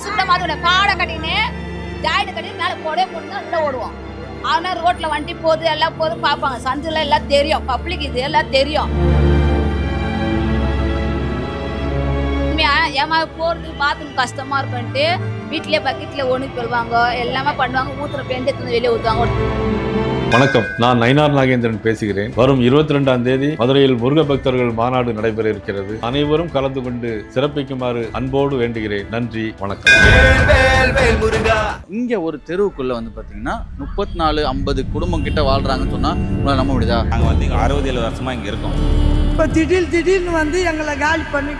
சுத்தமாக பாடை கட்டின்னு ஜாயிண்ட் கட்டி மேலே போடவே போட்டு உள்ளே ஓடுவோம். ஆனால் ரோட்டில் வண்டி போகுது எல்லாம் போது பார்ப்பாங்க. சந்தில் எல்லாம் தெரியும், பப்ளிக் இது எல்லாம் தெரியும். ஏமா போகிறது பாத்ரூம் கஷ்டமாக இருக்குன்ட்டு வீட்டிலே பக்கெட்டில் ஒன்று போடுவாங்க, எல்லாமே பண்ணுவாங்க. ஊற்றுற பெண்டு எடுத்து வெளியே ஊற்றுவாங்க. வணக்கம், நான் நயினார் நாகேந்திரன் பேசுகிறேன். வரும் 22ஆம் தேதி மதுரையில் முருக பக்தர்கள் மாநாடு நடைபெற இருக்கிறது. அனைவரும் கலந்து கொண்டு சிறப்பிக்குமாறு அன்போடு வேண்டுகிறேன். நன்றி, வணக்கம். இங்க ஒரு தெருவுக்குள்ள வந்து பாத்தீங்கன்னா 34-50 குடும்பம் கிட்ட வாழ்றாங்கன்னு சொன்னா உங்களால நம்ப முடியுதா? நாங்கள் வந்து 60-70 வருஷமா இங்க இருக்கோம். இப்போ திடீர்னு வந்து எங்களை காலி பண்ணி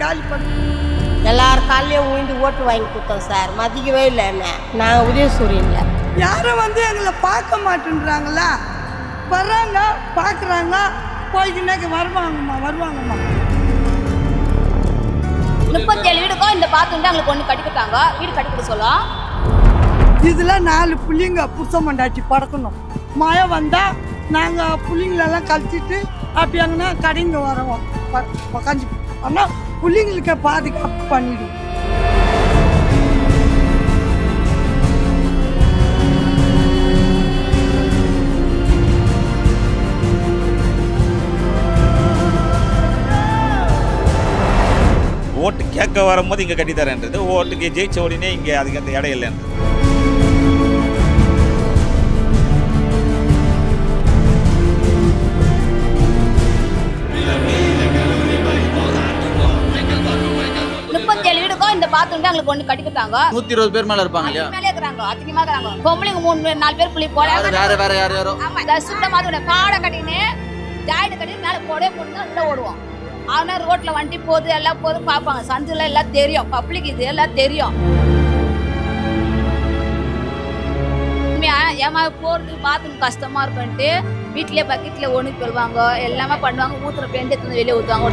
எல்லார் காலையும் ஊந்து ஓட்டு வாங்கி கொடுத்தோம் சார். மதிக்கவே இல்லை என்ன. நாங்கள் உதயசூரியனில் யாரும் வந்து எங்களை பார்க்க மாட்டேன்றாங்களா? வர்றாங்க, பார்க்குறாங்க, போய்க்கினாக்க வருவாங்கம்மா. 37 வீடுக்கும் இந்த பாத்ரூம் எங்களுக்கு ஒன்று கட்டிக்கிட்டாங்க. வீடு கட்டிக்கிட்டு சொல்லலாம். இதில் 4 புள்ளிங்க புருஷ மண்டாச்சி பறக்கணும். மழை வந்தால் நாங்கள் புள்ளிங்களெல்லாம் கழிச்சிட்டு அப்படி எங்கன்னா கடைங்க வரோம் உக்காஞ்சி. ஆனால் புள்ளிங்களுக்கு பாதுகாப்பு பண்ணிடுவோம். ஓட்டு கேட்க வரும்போது இங்கே கட்டித்தரேன்றது, ஓட்டுக்கு ஜெயிச்ச உடனே இங்கே அதுக்கு அந்த இடம் இல்லைன்றது. இந்த பாத்ரூம் எங்களுக்கு ஒன்று கட்டிக்கிட்டாங்க. 120 பேர் மேல இருப்பாங்க இல்லையா? மேலே இருக்கிறாங்க, அதிகமாக இருக்கிறாங்க. பொம்பளைங்க 3-4 பேர் புள்ளி போல வேற யாரோ. ஆமா, இந்த சுத்தமாக பாடை கட்டின்னு ஜாயிண்ட் கட்டி மேலே போடவே போட்டு உள்ளே ஓடுவோம். ஆனால் ரோட்டில் வண்டி போகுது எல்லாம் போது பார்ப்பாங்க. சந்தில் எல்லாம் தெரியும், பப்ளிக் இது எல்லாம் தெரியும். ஏமா போகிறது பாத்ரூம் கஷ்டமாக இருக்குன்ட்டு வீட்டிலே பக்கெட்டில் ஒன்று போடுவாங்க, எல்லாமே பண்ணுவாங்க. ஊற்றுற பெண்டு எடுத்து வெளியே ஊற்றுவாங்க.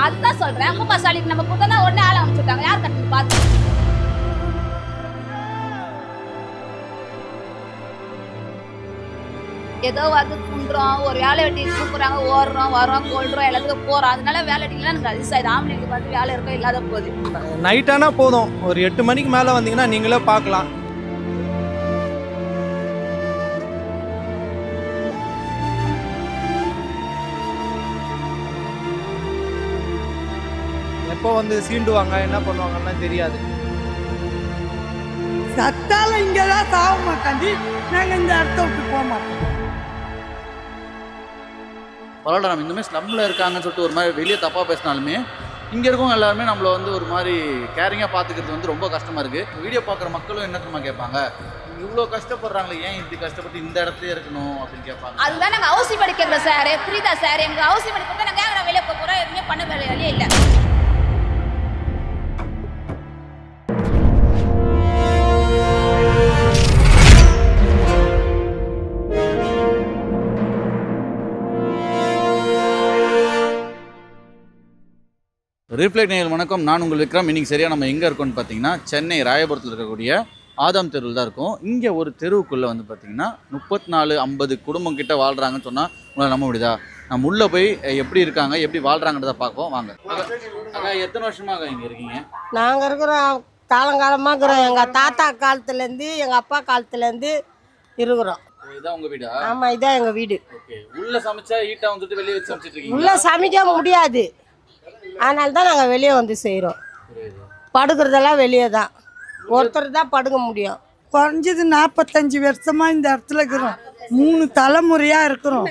அதுதான் சொல்றேன். முகசாலிக்கு நம்ம புத்தனா உடனே ஆள அமைச்சுட்டாங்க. யார் கட்டி பார்த்து ஏதோ வந்து குண்டுறோம், ஒரு வேலை வெட்டி தூக்குறாங்க, ஓடுறோம், வரோம், கொள்றோம், எல்லாத்துக்கும் போறோம். அதனால வேலை வெட்டிலாம் எனக்கு அதிசயம். ஆம்பளைக்கு பார்த்து வேலை இருக்கோ இல்லாத போகுது. நைட்டானா போதும், ஒரு 8 மணிக்கு மேலே வந்தீங்கன்னா நீங்களே பார்க்கலாம். எப்போ வந்து சீண்டுவாங்க, என்ன பண்ணுவாங்கன்னா தெரியாது. சத்தால இங்கே தான் சாக மாட்டாண்டி. நாங்கள் இந்த இடத்த விட்டு போக மாட்டோம். பரவாயில்ல, நம்ம இந்த மாதிரி ஸ்லம்ல இருக்காங்கன்னு சொல்லிட்டு ஒரு மாதிரி வெளியே தப்பா பேசினாலுமே இங்க இருக்கவங்க எல்லாருமே நம்மள வந்து ஒரு மாதிரி கேரிங்கா பாத்துக்கிறது வந்து ரொம்ப கஷ்டமா இருக்கு. வீடியோ பாக்குற மக்களும் என்ன தெரியுமா கேட்பாங்க, இவ்வளோ கஷ்டப்படுறாங்களே, ஏன் இப்படி கஷ்டப்பட்டு இந்த இடத்துல இருக்கணும் அப்படின்னு கேட்பாங்க. அதுதான் நாங்கள் அவசியம் படிக்கிறோம் சார். புரியுதா சார்? எங்களுக்கு அவசியம் படிக்கிறத நாங்கள் வெளியே போகிறோம். எதுவுமே பண்ண வேலையே இல்லை. ரிஃப்ளெக்ட் நேயர்கள் வணக்கம், நான் உங்கள் விக்ரம். இன்னைக்கு சரியா நம்ம எங்கே இருக்கோம்னு பார்த்தீங்கன்னா சென்னை ராயபுரத்தில் இருக்கக்கூடிய ஆதாம் தெருவில் தான் இருக்கும். இங்கே ஒரு தெருவுக்குள்ளே வந்து பார்த்தீங்கன்னா 34-50 குடும்பம் கிட்ட வாழ்கிறாங்கன்னு சொன்னால் உங்களால் நம்ப முடியுதா? நம்ம உள்ளே போய் எப்படி இருக்காங்க, எப்படி வாழ்கிறாங்கன்றதை பார்ப்போம் வாங்க. அக்கா, எத்தனை வருஷமாக இங்கே இருக்கீங்க? நாங்கள் இருக்கிறோம் காலங்காலமாக இருக்கிறோம். எங்கள் தாத்தா காலத்துலேருந்து எங்கள் அப்பா காலத்துலேருந்து இருக்கிறோம். இதான் உங்கள் வீடா? ஆமாம், இதான் எங்கள் வீடு. ஓகே. உள்ளே சமைச்சா ஈட்டா வந்துட்டு வெளியே வச்சு சமைச்சிட்டு இருக்கீங்க? உள்ளே சமைக்க முடியாது, அதனால தான் நாங்கள் வெளியே வந்து செய்கிறோம். படுக்கிறதெல்லாம் வெளியே தான், ஒருத்தர் தான் படுக்க முடியும். குறைஞ்சது 45 வருஷமாக இந்த இடத்துல இருக்கிறோம். 3 தலைமுறையாக இருக்கிறோம்.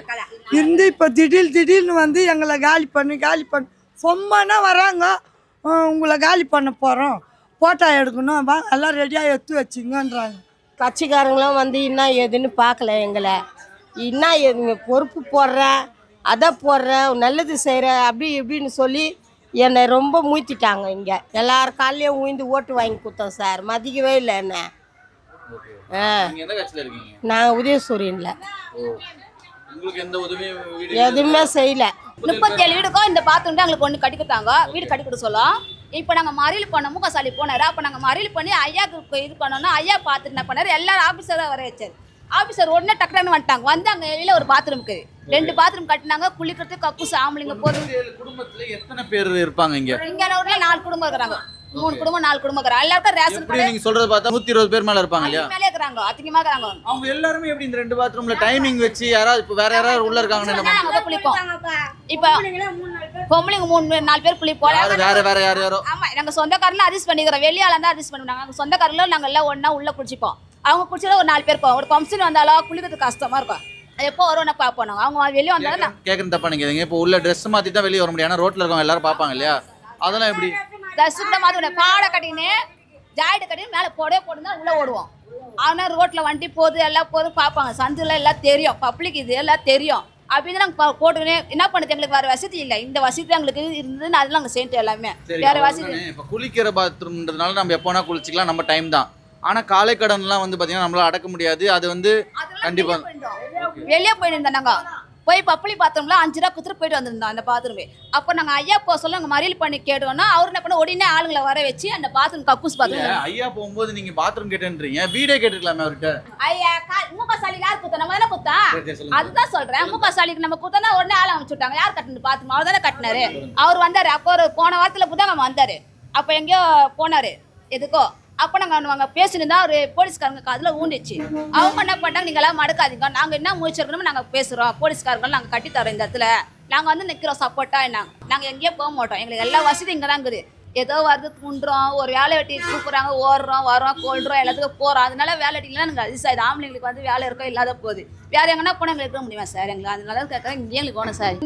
இருந்து இப்போ திடீர்னு வந்து எங்களை காலி பண்ணி சொம்மானா வராங்க. உங்களை காலி பண்ண போகிறோம், ஃபோட்டோ எடுக்கணும், வா எல்லாம் ரெடியாக எடுத்து வச்சுங்கன்றாங்க. கட்சிக்காரங்களும் வந்து என்ன ஏதுன்னு பார்க்கல எங்களை. என்ன ஏதுங்க பொறுப்பு போடுறேன், அதை போடுறேன், நல்லது செய்கிறேன், அப்படி இப்படின்னு சொல்லி என்னை ரொம்ப மூத்திட்டாங்க. இங்கே எல்லார் காலையும் ஊந்து ஓட்டு வாங்கி கொடுத்தோம் சார். மதிக்கவே இல்லை என்ன. நாங்கள் உதயசூரியனில் எதுவுமே செய்யல. 37 வீடுக்கும் இந்த பாத்ரூம் எங்களுக்கு ஒன்று கட்டிக்கிட்டாங்க. வீடு கட்டிக்கிட்டு சொல்லலாம். இப்போ நாங்கள் மறியல் பண்ணோம், முகசாலி போனார். அப்போ நாங்கள் மறியல் பண்ணி ஐயாவுக்கு இது பண்ணோன்னா ஐயா பார்த்துட்டு என்ன பண்ணார், எல்லாரும் ஆஃபீஸர் தான் வர வச்சார். ஆஃபீஸர் உடனே டக்குன்னு வந்துட்டாங்க. வந்து அங்கே வெளியில் ஒரு பாத்ரூமுக்கு 2 பாத்ரூம் கட்டினாங்க. குளிக்கிறதுக்கு கக்கூஸ் ஆம்பளைங்க போதும். குடும்பத்துல எத்தனை பேர் இருப்பாங்க இங்க? இங்கே ஊர்ல 4 குடும்பம் இருக்கிறாங்க. 3 குடும்பம் 4 குடும்பம் இருக்கிறாங்க. எல்லாருக்கும் ரேஷன் எப்படி நீங்க சொல்றது பார்த்தா 120 பேர் மேல இருப்பாங்க இல்லையா? மேலே இருக்கிறாங்க, அதிகமாக இருக்கிறாங்க. அவங்க எல்லாருமே எப்படி இந்த 2 பாத்ரூம்ல டைமிங் வச்சு யாராவது இப்போ வேற யாராவது உள்ள இருக்காங்கன்னு என்ன நாங்க தான் குளிப்போம். இப்போ பொம்பளைங்க 3-4 பேர் குளிப்போம். வேற யாரோ? ஆமா, நாங்க சொந்தக்காரலாம் அட்ஜஸ்ட் பண்ணிக்கிறோம். வெளியால இருந்தா அட்ஜஸ்ட் பண்ணுவாங்க. நாங்க சொந்தக்காரங்களும் நாங்க எல்லாம் ஒண்ணா உள்ள குளிச்சுப்போம். அவங்க குளிச்சா ஒரு 4 பேர் போவோம். ஒரு ஃபங்க்ஷன் வந்தாலும் குளிக்கிறதுக்கு கஷ்டமா இருக்கும். எப்போ வருவோம் பார்ப்போம். அவங்க வெளியே வந்தாலும் கேட்குறது தப்பா நினைக்கிறீங்க. இப்போ உள்ள ட்ரெஸ் மாத்தி தான் வெளியே வர முடியும். ஏன்னா ரோட்ல இருக்கவங்க எல்லாரும் பார்ப்பாங்க இல்லையா? அதெல்லாம் எப்படி? ட்ரெஸ் கூட மாற்றி பாடை கட்டின்னு ஜாயிட்டு கட்டின்னு மேலே போடவே போட்டுதான் உள்ளே ஓடுவோம். ஆனால் ரோட்டில் வண்டி போகுது எல்லாம் போகுது பார்ப்பாங்க. சந்தில் எல்லாம் தெரியும், பப்ளிக் இது எல்லாம் தெரியும். அப்படின்னு நாங்கள் போட்டுக்கினே என்ன பண்ணுறது, எங்களுக்கு வேறு வசதி இல்லை. இந்த வசதி எங்களுக்கு இருந்ததுன்னு அதெல்லாம் நாங்கள் சேர்த்து எல்லாமே வேற வசதி. இப்போ குளிக்கிற பாத்ரூம்ன்றதுனால நம்ம எப்போனா குளிச்சிக்கலாம், நம்ம டைம் தான். ஆனால் காலை கடன்லாம் வந்து பார்த்தீங்கன்னா நம்மளால அடக்க முடியாது. அது வந்து கண்டிப்பாக வெளியே போயிட்டு இருந்தோம். நாங்கள் போய் பப்ளிக் பாத்ரூம்ல 5 ரூபா கொடுத்துட்டு போயிட்டு வந்திருந்தோம் அந்த பாத்ரூமே. அப்போ நாங்கள் ஐயா போக சொல்ல நாங்கள் மறியல் பண்ணி கேட்டோம்னா அவர் என்ன பண்ண உடனே ஆளுங்களை வர வச்சு அந்த பாத்ரூம் கக்கூஸ் பாத்ரூம். ஐயா போகும்போது நீங்க பாத்ரூம் கேட்டேன்றீங்க, வீடே கேட்டுக்கலாமே அவர்கிட்ட. ஐயா முக சாலிக்கு யார் குத்தா? நம்ம தானே குத்தா. அதுதான் சொல்றேன். முக சாலிக்கு நம்ம குத்தா உடனே ஆள் அமைச்சுட்டாங்க. யார் கட்டினது பாத்ரூம்? அவர் தானே கட்டினாரு. அவர் வந்தாரு. அப்போ ஒரு போன வாரத்தில் புதாங்க வந்தாரு. அப்போ எங்கேயோ போனாரு எதுக்கோ. அப்போ நாங்கள் பேசினு ஒரு போலீஸ்காரங்க காதில் ஊண்டிச்சு. அவங்க என்ன பண்ணாங்க, நீங்கள் எல்லாம் மடுக்காதீங்க, நாங்கள் என்ன முயற்சிருக்கணுமோ நாங்கள் பேசுகிறோம், போலீஸ்காரங்க நாங்கள் கட்டித்தரோம், இந்த இடத்துல நாங்கள் வந்து நிற்கிறோம் சப்போர்ட்டாக. என்னாங்க நாங்கள் எங்கேயும் போக மாட்டோம். எங்களுக்கு எல்லா வசதியும் இங்கே தான் இருக்குது. ஏதோ வருது துண்டுறோம், ஒரு வேலை வெட்டி கூப்பிட்றாங்க, ஓடுறோம் வரோம் கொள்றோம், எல்லாத்துக்கும் போகிறோம். அதனால வேலை வெட்டிலாம் நாங்கள் அதிசயம் ஆம்பளைங்களுக்கு வந்து வேலை இருக்கோ இல்லாத போகுது. வேறு எங்கன்னா போனால் எங்களுக்கு இருக்க முடியுமா சார்? எங்களுக்கு அதனால கேட்குறேன், இங்கே எங்களுக்கு போகணும் சார்.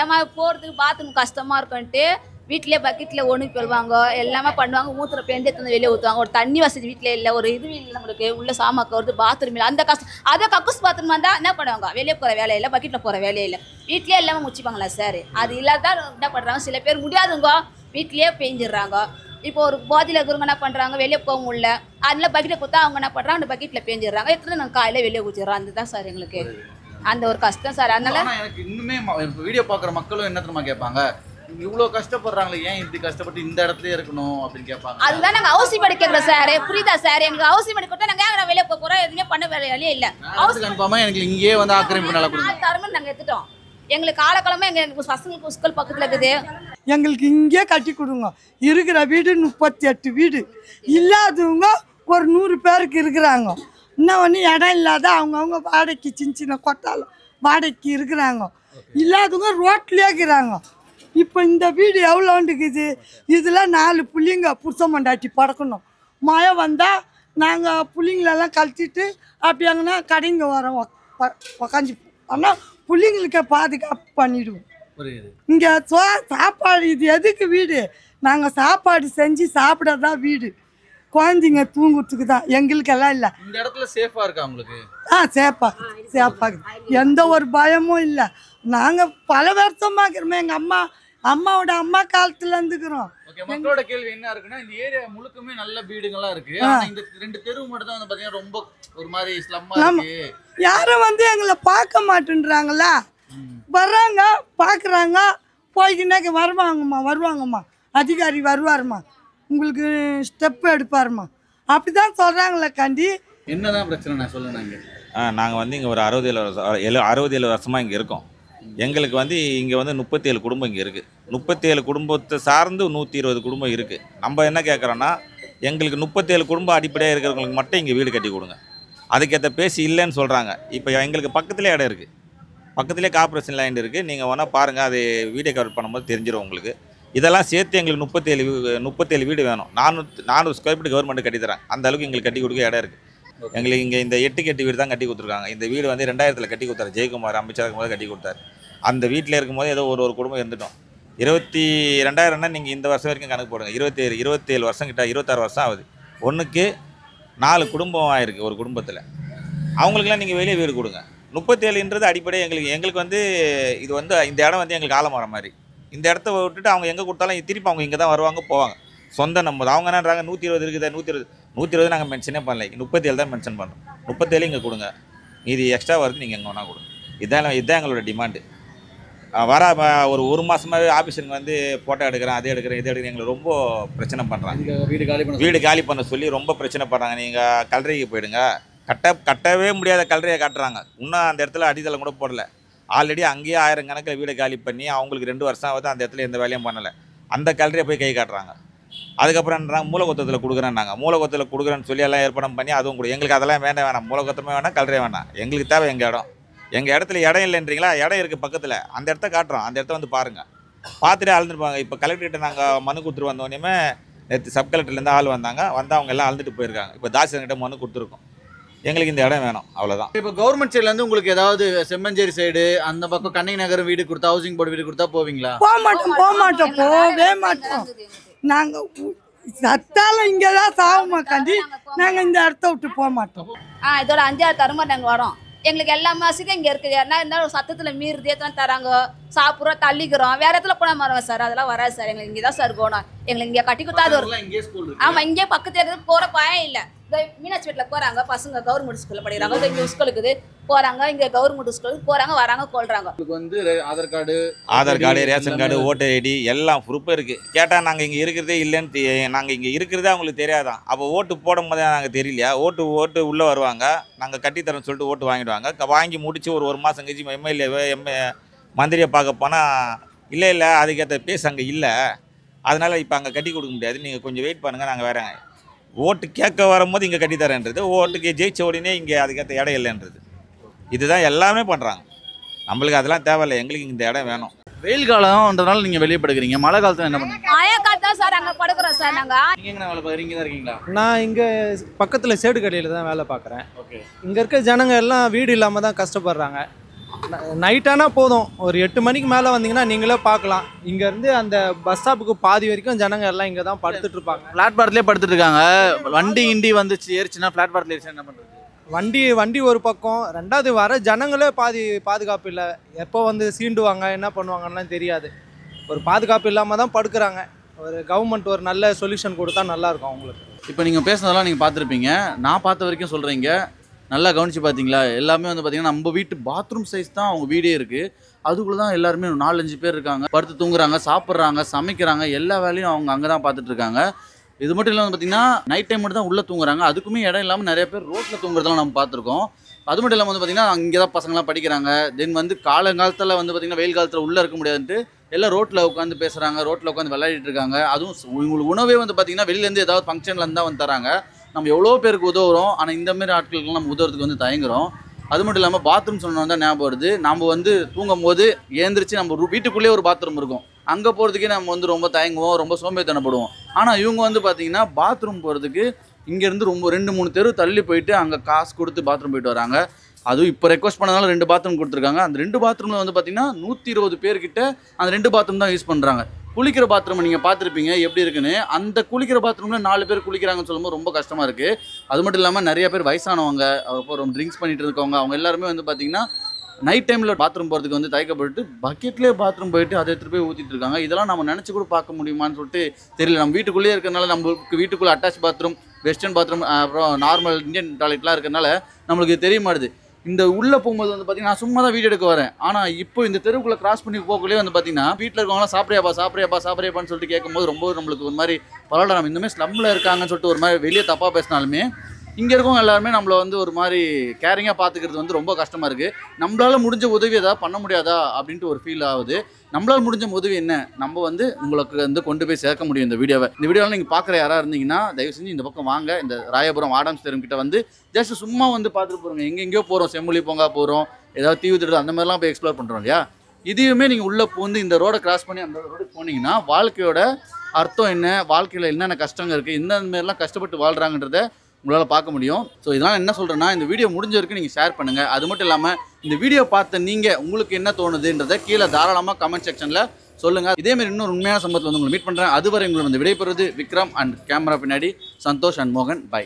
ஏமா போகிறதுக்கு பாத்ரூம் கஷ்டமாக இருக்குன்ட்டு வீட்டிலே பக்கெட்டில் ஒன்று போடுவாங்க, எல்லாமே பண்ணுவாங்க. மூத்திர பேருந்து எடுத்து வெளியே ஊற்றுவாங்க. ஒரு தண்ணி வசதி வீட்டில் இல்லை, ஒரு இது இல்லை நம்மளுக்கு. உள்ள சாமாக்க வருது, பாத்ரூம் இல்லை, அந்த கஷ்டம். அதை கக்கூஸ் பாத்ரூம் வந்தால் என்ன பண்ணுவாங்க? வெளியே போகிற வேலையில் பக்கெட்டில் போகிற வேலையில் வீட்லேயே எல்லாமே முடிச்சுப்பாங்களா சார்? அது இல்லாதான் என்ன பண்ணுறாங்க, சில பேர் முடியாதுங்க வீட்லேயே பெஞ்சிடுறாங்க. இப்போ ஒரு போதியில் இருக்கிறவங்க என்ன பண்ணுறாங்க, வெளியே போக முடியல, அதில் பக்கெட்டை கொடுத்தா அவங்க என்ன பண்ணுறாங்க, அந்த பக்கெட்டில் பெஞ்சிடுறாங்க. எத்தனை நாங்கள் காலையில் வெளியே ஊற்றிடுறோம். அதுதான் சார் எங்களுக்கு அந்த ஒரு கஷ்டம் சார். அதனால எனக்கு இன்னுமே வீடியோ பார்க்குற மக்களும் என்ன தெரியுமா கேட்பாங்க, இவ்வளோ கஷ்டப்படுறாங்களே, ஏன் இப்படி கஷ்டப்பட்டு இந்த இடத்துல இருக்கணும் அப்படின்னு கேட்பாங்க. அதுதான் நாங்கள் ஹவுசிங் படி கேட்குறோம் சார். புரியுதா சார்? எங்களுக்கு ஹவுசிங் படி கொடுத்தா நாங்கள் வெளியே போக போகிறோம், எதுவுமே பண்ண வேலையே இல்லை. ஹவுஸ் கன்ஃபார்மாக எனக்கு இங்கேயே வந்து ஆக்கிரமிப்பு நல்லா கொடுங்க தரமே நாங்கள் எடுத்துட்டோம். எங்களுக்கு காலக்காலமாக எங்களுக்கு பசங்களுக்கு ஸ்கூல் பக்கத்தில் இருக்குது. எங்களுக்கு இங்கே கட்டி கொடுங்க. இருக்கிற வீடு 38 வீடு, இல்லாதவங்க ஒரு 100 பேருக்கு இருக்கிறாங்க. இன்னும் ஒன்று இடம் இல்லாத அவங்கவுங்க வாடகைக்கு சின்ன கொட்டாலும் வாடகைக்கு இருக்கிறாங்க. இல்லாதவங்க ரோட்லேயே இருக்கிறாங்க. இப்போ இந்த வீடு எவ்வளோண்டுக்குது? இதில் 4 புள்ளிங்க புருஷன் மண்டாட்டி பறக்கணும். மழை வந்தால் நாங்கள் புள்ளிங்களெல்லாம் கழட்டிட்டு அப்படி அங்கன்னா கடைங்க வரோம் உக்காஞ்சி. ஆனால் புள்ளிங்களுக்கு பாதுகாப்பு பண்ணிவிடுவோம். இங்கே சாப்பாடு இது எதுக்கு வீடு? நாங்கள் சாப்பாடு செஞ்சு சாப்பிடதான் வீடு. குழந்தைங்க தூங்குறதுக்கு தான், எங்களுக்கெல்லாம் இல்லை. இந்த இடத்துல சேஃபாக இருக்கா உங்களுக்கு? சேஃபாக எந்த ஒரு பயமும் இல்லை. நாங்கள் பல வருஷமாக இருக்கிறோமே. எங்கள் அம்மாவோட அம்மா காலத்துல இருந்துக்கிறோம். மக்களோட கேள்வி என்ன இருக்குன்னா, இந்த ஏரியா முழுக்குமே நல்ல வீடுகளா இருக்கு. ஆனா இந்த 2 தெரு மட்டும் தான் வந்து பாத்தீங்கன்னா ரொம்ப ஒரு மாதிரி ஸ்லம்மா இருக்கு. யாரும் வந்து எங்களை பார்க்க மாட்டேன்றாங்களா? வர்றாங்க, பார்க்குறாங்க, போய்கினாக்க வருவாங்கம்மா அதிகாரி வருவாருமா, உங்களுக்கு ஸ்டெப் எடுப்பாருமா, அப்படிதான் சொல்றாங்களே. கண்டி என்னதான் பிரச்சனை நான் சொல்லுங்க. நாங்கள் வந்து இங்கே ஒரு 60-70 வருஷமாக இங்கே இருக்கோம். எங்களுக்கு வந்து இங்கே வந்து 37 குடும்பம் இங்கே இருக்குது. 37 குடும்பத்தை சார்ந்து 120 குடும்பம் இருக்குது. நம்ம என்ன கேட்குறோன்னா, எங்களுக்கு 37 குடும்பம் அடிப்படையாக இருக்கிறவங்களுக்கு மட்டும் இங்கே வீடு கட்டி கொடுங்க. அதுக்கேற்ற பேசி இல்லைன்னு சொல்கிறாங்க. இப்போ எங்களுக்கு பக்கத்துலேயே இடம் இருக்குது, பக்கத்துலேயே கார்பரேஷன் லேண்ட் இருக்குது. நீங்கள் வேணால் பாருங்கள், அது வீடியோ கவர் பண்ணும்போது தெரிஞ்சிடும் உங்களுக்கு. இதெல்லாம் சேர்த்து எங்களுக்கு 37 வீடு வேணும். 400 ஸ்கொயர் ஃபீட் கவர்மெண்ட் கட்டித்தராங்க. அந்த அளவுக்கு எங்களுக்கு கட்டி கொடுக்க இடம் இருக்குது. எங்களுக்கு இங்கே இந்த 8 வீடு தான் கட்டி கொடுத்துருக்காங்க. இந்த வீடு வந்து 2000 கட்டி கொடுத்தாரு. ஜெயக்குமார் அமைச்சராக இருக்கும்போது கட்டி கொடுத்தாரு. அந்த வீட்டில் இருக்கும்போது ஏதோ ஒரு குடும்பம் இருந்துட்டோம். 2000 நீங்கள் இந்த வருஷம் வரைக்கும் கணக்கு போடுங்க. 27 வருஷம் கிட்ட 26 வருஷம் ஆகுது. ஒன்றுக்கு 4 குடும்பம் ஆயிருக்கு ஒரு குடும்பத்தில். அவங்களுக்குலாம் நீங்கள் வெளியே வீடு கொடுங்க. 37ன்றது அடிப்படை. எங்களுக்கு வந்து இது வந்து இந்த இடம் வந்து எங்களுக்கு ஆலமரம் மாதிரி. இந்த இடத்த விட்டுட்டு அவங்க எங்கே கொடுத்தாலும் திருப்பி அவங்க இங்கே தான் வருவாங்க போவாங்க. சொந்த நம்ம அவங்க என்னன்றாங்க, 120 இருக்குது, 120 நாங்கள் மென்ஷனே பண்ணல, 37 தான் மென்ஷன் பண்ணுறோம். 37 இங்கே கொடுங்க, இது எக்ஸ்ட்ரா வருது நீங்கள் எங்கே வேணால் கொடுங்க. இதுதான் எங்களோட டிமாண்டு. ஒரு மாதமாகவே ஆஃபீஸருங்க வந்து ஃபோட்டோ எடுக்கிறேன், அது எடுக்கிறேன் எங்களை ரொம்ப பிரச்சனை பண்ணுறாங்க. வீடு காலி பண்ண சொல்லி ரொம்ப பிரச்சனை பண்ணுறாங்க. நீங்கள் கல்லறைக்கு போயிடுங்க, கட்டவே முடியாத கல்லறையை காட்டுறாங்க. இன்னும் அந்த இடத்துல அடித்தளம் கூட போடல. ஆல்ரெடி அங்கேயே 1000 கணக்கில் வீடை காலி பண்ணி அவங்களுக்கு 2 வருஷம் ஆகுது, அந்த இடத்துல எந்த வேலையும் பண்ணலை. அந்த கல்லறையை போய் கை காட்டுறாங்க. அதுக்கப்புறம் என்னறாங்க, மூலகொத்தத்தில் கொடுக்குறேன்னாங்க. மூலகொத்தத்தில் கொடுக்குறேன்னு சொல்லி எல்லாம் ஏற்பாடு பண்ணி அதுவும் கூட எங்களுக்கு அதெல்லாம் வேண்டாம், மூலகொத்தமே வேணாம், கல்லறையே வேண்டாம், எங்களுக்கு தேவை எங்கள் இடம். எங்கள் இடத்துல இடம் இல்லைன்றீங்களா? இடம் இருக்குது பக்கத்தில், அந்த இடத்த காட்டுறோம், அந்த இடத்த வந்து பாருங்கள், பார்த்துட்டு அழுந்துருப்பாங்க. இப்போ கலெக்டர்கிட்ட நாங்கள் மனு கொடுத்துட்டு வந்தோடனே நேற்று சப் கலெக்டர்லேருந்து ஆள் வந்தாங்க, அவங்க எல்லாம் அழுந்துட்டு போயிருக்காங்க. இப்போ தாசில்தார்கிட்ட மனு கொடுத்துருக்கோம், எங்களுக்கு இந்த இடம் வேணும், அவ்வளோதான். இப்போ கவர்மெண்ட் சைட்லேருந்து உங்களுக்கு ஏதாவது செம்மஞ்சேரி சைடு அந்த பக்கம் கண்ணகி நகர் வீடு கொடுத்தா, ஹவுசிங் போர்டு வீடு கொடுத்தா போவீங்களா? போக மாட்டோம் போகவே மாட்டோம். நாங்கள் சத்தால இங்கே தான் சாவமாக்காண்டி நாங்கள் இந்த இடத்த விட்டு போக மாட்டோம். இதோட 5ஆவது தருமா நாங்கள் வரோம். எங்களுக்கு எல்லாமே வசதி இங்கே இருக்குது. ஏன்னா இருந்தாலும் சத்தத்தில் மீறுது எத்தனை தராங்க, சாப்பிட்றோம், தள்ளிக்கிறோம். வேற இடத்துல போனால் மரம் சார், அதெல்லாம் வராது சார். எங்களுக்கு இங்கே தான் சார் போகணும். எங்களுக்கு இங்கே கட்டி கொடுத்தா அது ஒரு ஆமாம், இங்கே பக்கத்தில் இருக்குது, போகிற பயம் இல்லை. இந்த மீனாட்சி வீட்டில் போகிறாங்க பசங்க, கவர்மெண்ட் ஸ்கூலில் படிக்கிறாங்க, இங்கே ஸ்கூலுக்கு போகிறாங்க, இங்கே கவர்மெண்ட் ஸ்கூலுக்கு போகிறாங்க, வராங்க, கொள்றாங்க. உங்களுக்கு வந்து Aadhaar card, ration card, voter ID எல்லாம் ப்ரூஃபும் இருக்குது. கேட்டால் நாங்கள் இங்கே இருக்கிறதே இல்லைன்னு, நாங்கள் இங்கே இருக்கிறதே அவங்களுக்கு தெரியாதான். அப்போ ஓட்டு போடும் போதே நாங்கள் தெரியலையா? ஓட்டு உள்ளே வருவாங்க, நாங்கள் கட்டித்தரோன்னு சொல்லிட்டு ஓட்டு வாங்கிடுவாங்க. வாங்கி முடித்து ஒரு மாதம் கழிச்சு எம்எல்ஏ மந்திரியை பார்க்க போனால் இல்லை அதுக்கேற்ற பேஸ் அங்கே இல்லை, அதனால் இப்போ அங்கே கட்டி கொடுக்க முடியாது, நீங்கள் கொஞ்சம் வெயிட் பண்ணுங்கள், நாங்கள் வேறங்க. ஓட்டு கேட்க வரும்போது இங்கே கட்டித்தரேன்றது, ஓட்டுக்கு ஜெயிச்ச உடனே இங்கே அதுக்கேற்ற இடம் இல்லைன்றது, இதுதான் எல்லாமே பண்ணுறாங்க. நம்மளுக்கு அதெல்லாம் தேவையில்லை, எங்களுக்கு இந்த இடம் வேணும். வெயில் காலம்ன்றதுனால நீங்கள் வெளியே படுக்கிறீங்க, மழை காலத்தில் என்ன பண்ணுறீங்க? மழை காலத்தான் சார் அங்கே படுக்கிறோம் சார். நாங்கள் நீங்கள் எங்கே வேலை பார்க்குறீங்க? தான் இருக்கீங்களா? நான் இங்கே பக்கத்தில் சேடு கடையில் தான் வேலை பார்க்குறேன். ஓகே. இங்கே இருக்க ஜனங்க எல்லாம் வீடு இல்லாமல் தான் கஷ்டப்படுறாங்க. நைட்டானால் போதும், ஒரு 8 மணிக்கு மேலே வந்தீங்கன்னா நீங்களே பார்க்கலாம். இங்கேருந்து அந்த பஸ் ஸ்டாப்புக்கு பாதி வரைக்கும் ஜனங்க எல்லாம் இங்கே தான் படுத்துட்டு இருப்பாங்க. பிளாட்பாரத்துலேயே படுத்துட்டு இருக்காங்க. வண்டி கிண்டி வந்துச்சு ஏறிச்சுன்னா பிளாட்பாரத்தில் ஏறிச்சு என்ன பண்ணுறது? வண்டி ஒரு பக்கம், ரெண்டாவது வர ஜனங்களே பாதுகாப்பு இல்லை. எப்போ வந்து சீண்டுவாங்க என்ன பண்ணுவாங்கலாம் தெரியாது. ஒரு பாதுகாப்பு இல்லாமல் தான் படுக்கிறாங்க. ஒரு கவர்மெண்ட் ஒரு நல்ல சொல்யூஷன் கொடுத்தா நல்லாயிருக்கும் அவங்களுக்கு. இப்போ நீங்கள் பேசுனதெல்லாம் நீங்கள் பார்த்துருப்பீங்க. நான் பார்த்த வரைக்கும் சொல்கிறீங்க, நல்லா கவனித்து பார்த்தீங்களா? எல்லாமே வந்து பார்த்தீங்கன்னா நம்ம வீட்டு பாத்ரூம் சைஸ் தான் அவங்க வீடே இருக்குது. அதுக்குள்ளே தான் எல்லாருமே 4-5 பேர் இருக்காங்க, படுத்து தூங்குறாங்க, சாப்பிட்றாங்க, சமைக்கிறாங்க, எல்லா வேலையும் அவங்க அங்கே தான் பார்த்துட்டு இருக்காங்க. இது மட்டும் இல்லாமல் பார்த்தீங்கன்னா நைட் டைம் மட்டும் தான் உள்ளே தூங்குறாங்க, அதுக்குமே இடம் இல்லாமல் நிறைய பேர் ரோட்டில் தூங்குறதெல்லாம் நம்ம பார்த்துருக்கோம். அது மட்டும் இல்லாமல் வந்து பார்த்திங்கன்னா இங்கே தான் பசங்களாம் படிக்கிறாங்க. தென் வந்து காலங்காலத்தில் வந்து பார்த்திங்கன்னா வெயில் காலத்தில் உள்ளே இருக்க முடியாதுன்ட்டு எல்லாம் ரோட்டில் உட்காந்து பேசுகிறாங்க, ரோட்டில் உட்காந்து விளையாடிட்டு இருக்காங்க. அதுவும் உங்களுக்கு உணவே வந்து பார்த்திங்கன்னா வெளியிலேருந்து ஏதாவது ஃபங்க்ஷனில் இருந்தால் வந்து தராங்க. நம்ம எவ்வளோ பேருக்கு உதவுறோம், ஆனால் இந்தமாரி ஆட்களுக்கெல்லாம் நம்ம உதவுறதுக்கு வந்து தயங்குறோம். அது மட்டும் இல்லாமல் பாத்ரூம் சொன்னோம் தான் ஞாபகம் வருது. நம்ம வந்து தூங்கும் போது ஏந்திரிச்சு நம்ம வீட்டுக்குள்ளேயே ஒரு பாத்ரூம் இருக்கும், அங்கே போகிறதுக்கே நம்ம வந்து ரொம்ப தயங்குவோம், ரொம்ப சோம்பேறித்தனப்படுவோம். ஆனால் இவங்க வந்து பார்த்திங்கன்னா பாத்ரூம் போகிறதுக்கு இங்கேருந்து ரொம்ப 2-3 தெரு தள்ளி போயிட்டு அங்கே காசு கொடுத்து பாத்ரூம் போயிட்டு வராங்க. அதுவும் இப்போ ரெக்வஸ்ட் பண்ணதால 2 பாத்ரூம் கொடுத்துருக்காங்க. அந்த 2 பாத்ரூமில் வந்து பார்த்திங்கன்னா 120 பேர்கிட்ட அந்த 2 பாத்ரூம் தான் யூஸ் பண்ணுறாங்க. குளிக்கிற பாத்ரூம் நீங்கள் பார்த்துருப்பீங்க எப்படி இருக்குன்னு. அந்த குளிக்கிற பாத்ரூமில் 4 பேர் குளிக்கிறாங்கன்னு சொல்லும்போது ரொம்ப கஷ்டமாக இருக்குது. அது மட்டும் இல்லாமல் நிறைய பேர் வயசானவங்க, அப்புறம் ட்ரிங்க்ஸ் பண்ணிட்டு இருக்கவங்க, அவங்க எல்லாருமே வந்து பார்த்திங்கன்னா நைட் டைமில் பாத்ரூம் போகிறதுக்கு வந்து தயக்கப்பட்டு பக்கெட்லேயே பாத்ரூம் போயிட்டு அதை எடுத்துகிட்டு போய் ஊற்றிட்டு இருக்காங்க. இதெல்லாம் நம்ம நினச்சி கூட பார்க்க முடியுமான்னு சொல்லிட்டு தெரியல. நம்ம வீட்டுக்குள்ளேயே இருக்கிறனால நம்மளுக்கு வீட்டுக்குள்ளே அட்டாச் பாத்ரூம், வெஸ்டர்ன் பாத்ரூம், அப்புறம் நார்மல் இந்தியன் டாய்லெட்லாம் இருக்கிறனால நம்மளுக்கு தெரிய மாட்டுது. இந்த உள்ளே போகும்போது வந்து பார்த்திங்கன்னா நான் சும்மா தான் வீடியோ எடுக்க வரேன். ஆனால் இப்போ இந்த தெருவுக்குள்ளே கிராஸ் பண்ணி போகக்குள்ளே வந்து பார்த்திங்கன்னா வீட்டில் இருக்கவங்களாம் சாப்பிட்றியாப்பான்னு சொல்லிட்டு கேட்கும்போது ரொம்ப நம்மளுக்கு ஒரு மாதிரி பரவாயில்ல, நம்ம இந்தமாதிரி ஸ்லம்மில் இருக்காங்கன்னு சொல்லிட்டு ஒரு மாதிரி வெளியே தப்பாக பேசினாலுமே இங்கே இருக்கவங்க எல்லாருமே நம்மளை வந்து ஒரு மாதிரி கேரிங்காக பார்த்துக்கிறது வந்து ரொம்ப கஷ்டமாக இருக்குது. நம்மளால் முடிஞ்ச உதவி ஏதாவது பண்ண முடியாதா அப்படின்ட்டு ஒரு ஃபீல் ஆகுது. நம்மளால் முடிஞ்ச உதவி என்ன, நம்ம வந்து உங்களுக்கு வந்து கொண்டு போய் சேர்க்க முடியும் இந்த வீடியோவை. இந்த வீடியோவில் நீங்கள் பார்க்குற யாராக இருந்தீங்கன்னா தயவு செஞ்சு இந்த பக்கம் வாங்க. இந்த ராயபுரம் ஆடம்ஸ் தெருக்கிட்ட வந்து ஜஸ்ட் சும்மா வந்து பார்த்துட்டு போகிறோங்க. எங்கெங்கேயோ போகிறோம், செம்மொழி பூங்கா போகிறோம், ஏதாவது தீவு திட்டு அந்த மாதிரிலாம் போய் எக்ஸ்ப்ளோர் பண்ணுறோம் இல்லையா? இதையுமே நீங்கள் உள்ளே பூந்து இந்த ரோடை கிராஸ் பண்ணி அந்த ரோடுக்கு போனீங்கன்னா வாழ்க்கையோட அர்த்தம் என்ன, வாழ்க்கையில் என்னென்ன கஷ்டங்கள் இருக்குது, இந்த மாதிரிலாம் கஷ்டப்பட்டு வாழ்கிறாங்கன்றத உங்களால் பார்க்க முடியும். ஸோ இதெல்லாம் என்ன சொல்கிறேன்னா, இந்த வீடியோ முடிஞ்ச நீங்கள் ஷேர் பண்ணுங்கள். அது மட்டும் இல்லாமல் இந்த வீடியோ பார்த்த நீங்கள் உங்களுக்கு என்ன தோணுதுன்றதை கீழே தாராளமாக கமெண்ட் செக்ஷனில் சொல்லுங்கள். இதேமாதிரி இன்னொரு உண்மையான சம்பவத்தில் வந்து உங்களை மீட் பண்ணுறேன். அதுவரை உங்களை வந்து விடைபெறுவது விக்ரம் அண்ட் கேமரா பின்னாடி சந்தோஷ் அண்ட் மோகன். பை.